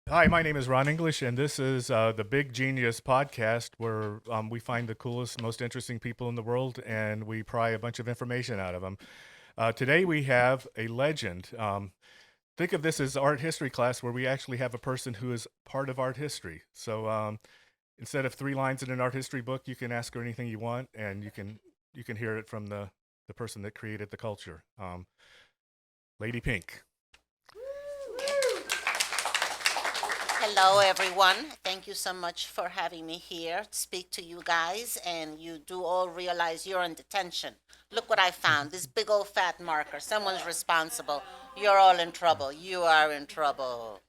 Hi, my name is Ron English, and this is the Big Genius podcast where we find the coolest, most interesting people in the world and we pry a bunch of information out of them. Today we have a legend. Think of this as art history class where we actually have a person who is part of art history. So instead of three lines in an art history book, you can ask her anything you want, and you can hear it from the person that created the culture, Lady Pink. Hello, everyone. Thank you so much for having me here to speak to you guys. And you do all realize you're in detention. Look what I found this big old fat marker. Someone's responsible. You're all in trouble. You are in trouble.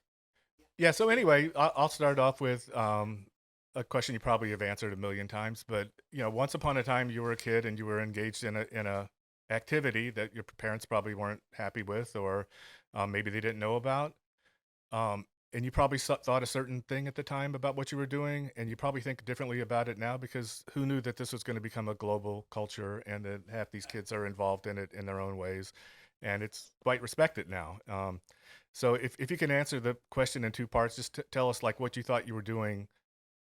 Yeah. So anyway, I'll start off with a question you probably have answered a million times, but once upon a time you were a kid and you were engaged in a activity that your parents probably weren't happy with, or maybe they didn't know about, um, and you probably thought a certain thing at the time about what you were doing, and you probably think differently about it now because who knew that this was going to become a global culture and that half these kids are involved in it in their own ways, and it's quite respected now. So if you can answer the question in two parts, just tell us like what you thought you were doing,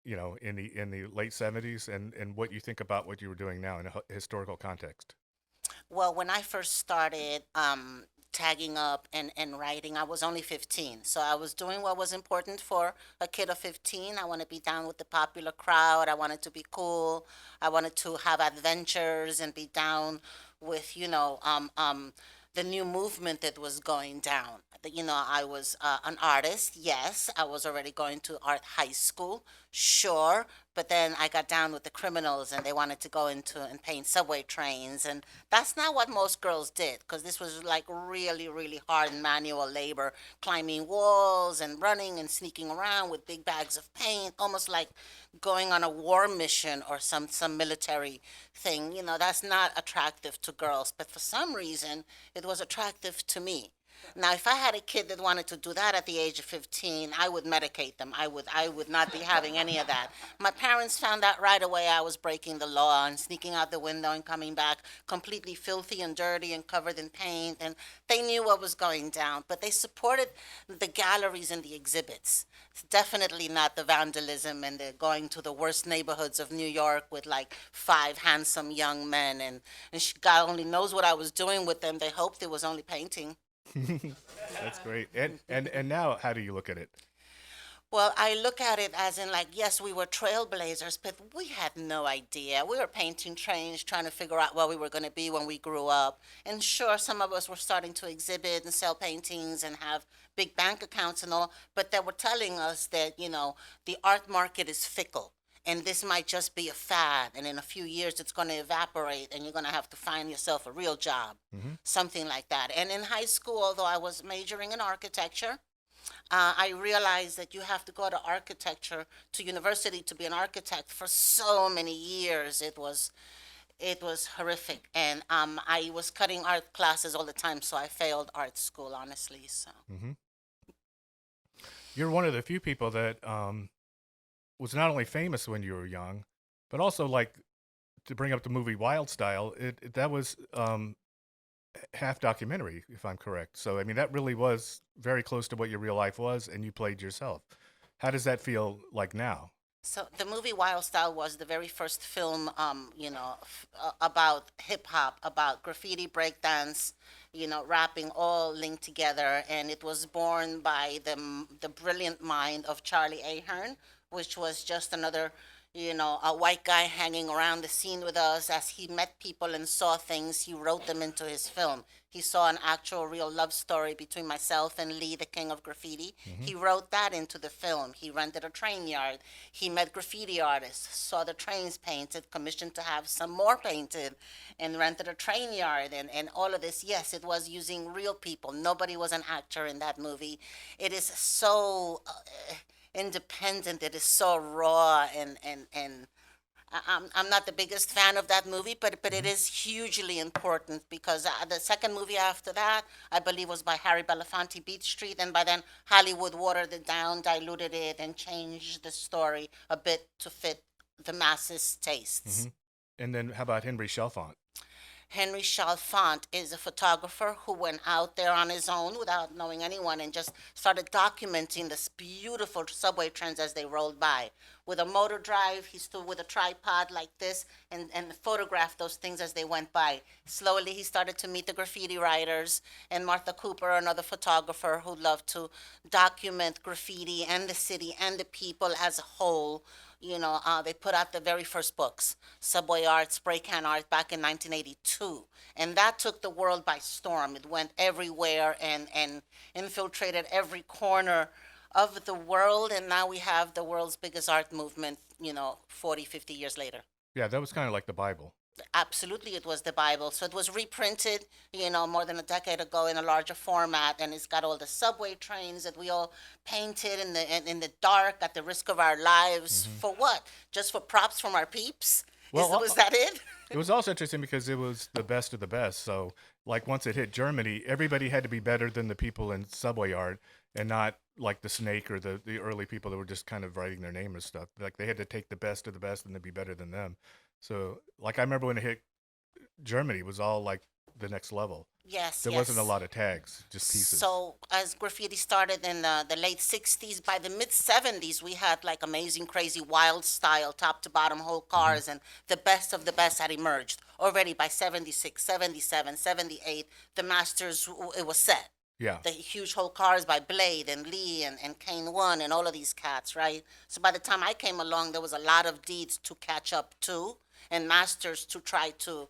in the late '70s, and what you think about what you were doing now in a historical context. Well, when I first started tagging up and writing, I was only 15. So I was doing what was important for a kid of 15. I want to be down with the popular crowd. I wanted to be cool. I wanted to have adventures and be down with, the new movement that was going down. I was an artist. Yes, I was already going to art high school. Sure, but then I got down with the criminals and they wanted to go into and paint subway trains. And that's not what most girls did because this was like really, really hard manual labor, climbing walls and running and sneaking around with big bags of paint, almost like going on a war mission or some military thing. That's not attractive to girls. But for some reason, it was attractive to me. Now, if I had a kid that wanted to do that at the age of 15, I would medicate them. I would not be having any of that. My parents found out right away I was breaking the law and sneaking out the window and coming back completely filthy and dirty and covered in paint, and they knew what was going down, but they supported the galleries and the exhibits. It's definitely not the vandalism and the going to the worst neighborhoods of New York with like five handsome young men, and God only knows what I was doing with them. They hoped it was only painting. That's great. And now, how do you look at it? Well, I look at it as in like, yes, we were trailblazers, but we had no idea. We were painting trains, trying to figure out where we were going to be when we grew up. And sure, some of us were starting to exhibit and sell paintings and have big bank accounts and all, but they were telling us that, the art market is fickle. And this might just be a fad, and in a few years it's going to evaporate, and you're going to have to find yourself a real job, Hmm. something like that. And in high school, although I was majoring in architecture, I realized that you have to go to architecture to university to be an architect for so many years. It was horrific, and I was cutting art classes all the time, so I failed art school honestly. So Hmm. You're one of the few people that was not only famous when you were young, but also like to bring up the movie Wild Style. That was half documentary, if I'm correct. So I mean, that really was very close to what your real life was, and you played yourself. How does that feel like now? So the movie Wild Style was the very first film, about hip hop, about graffiti, breakdance, rapping, all linked together, and it was born by the brilliant mind of Charlie Ahern, which was just another, a white guy hanging around the scene with us. As he met people and saw things, he wrote them into his film. He saw an actual real love story between myself and Lee, the king of graffiti. Hmm. He wrote that into the film. He rented a train yard. He met graffiti artists, saw the trains painted, commissioned to have some more painted, and rented a train yard, and all of this. Yes, it was using real people. Nobody was an actor in that movie. It is so independent. It is so raw, and I'm not the biggest fan of that movie, but it Hmm. is hugely important because the second movie after that, I believe, was by Harry Belafonte, Beat Street, and by then Hollywood watered it down, diluted it, and changed the story a bit to fit the masses' Hmm. tastes. And then how about Henry Chalfant? Henry Chalfant is a photographer who went out there on his own without knowing anyone and just started documenting this beautiful subway trains as they rolled by. With a motor drive, he stood with a tripod like this and photographed those things as they went by. Slowly, he started to meet the graffiti writers and Martha Cooper, another photographer who loved to document graffiti and the city and the people as a whole. They put out the very first books, Subway Art, Spray Can Art, back in 1982. And that took the world by storm. It went everywhere and infiltrated every corner of the world. And now we have the world's biggest art movement, 40, 50 years later. Yeah, that was kind of like the Bible. Absolutely, it was the Bible. So it was reprinted, more than a decade ago in a larger format, and it's got all the subway trains that we all painted in the dark at the risk of our lives. Hmm. For what? Just for props from our peeps? Well, Was that it? it was also interesting because it was the best of the best. So, like, once it hit Germany, everybody had to be better than the people in subway art, and not like the Snake or the early people that were just kind of writing their name or stuff. Like, they had to take the best of the best and then be better than them. So, like, I remember when it hit Germany, it was all like the next level. Yes, There wasn't a yes. lot of tags, just pieces. So, as graffiti started in the late 60s, by the mid 70s, we had like amazing, crazy, wild style, top to bottom whole Hmm. cars, and the best of the best had emerged. Already by 76, 77, 78, the masters, it was set. Yeah. The huge whole cars by Blade and Lee and Kane One and all of these cats, right? So by the time I came along, there was a lot of deeds to catch up to and masters to try to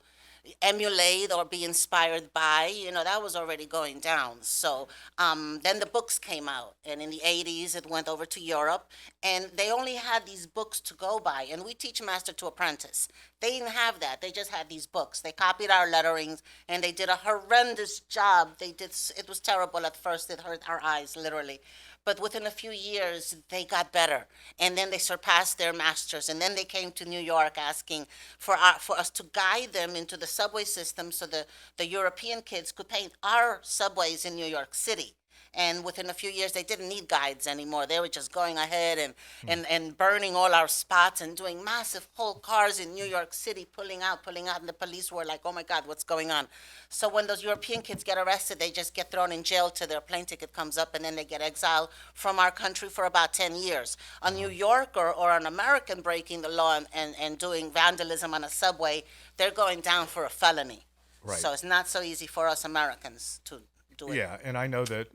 emulate or be inspired by. That was already going down. So then the books came out, and in the 80s, it went over to Europe, and they only had these books to go by. And we teach master to apprentice. They didn't have that. They just had these books. They copied our letterings, and they did a horrendous job. It was terrible at first. It hurt our eyes, literally. But within a few years, they got better, and then they surpassed their masters. And then they came to New York asking for us to guide them into the subway system, so the European kids could paint our subways in New York City. And within a few years, they didn't need guides anymore. They were just going ahead Hmm. and burning all our spots and doing massive whole cars in New York City, pulling out, pulling out. And the police were like, oh my God, what's going on? So when those European kids get arrested, they just get thrown in jail till their plane ticket comes up, and then they get exiled from our country for about 10 years. A New Uh, Yorker or an American breaking the law and doing vandalism on a subway, they're going down for a felony. right. So it's not so easy for us Americans to do it. Yeah, and I know that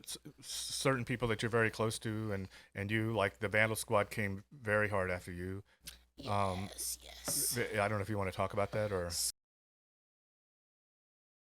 certain people that you're very close to, and you, like the Vandal Squad, came very hard after you. Um, Yes, yes. I don't know if you want to talk about that or.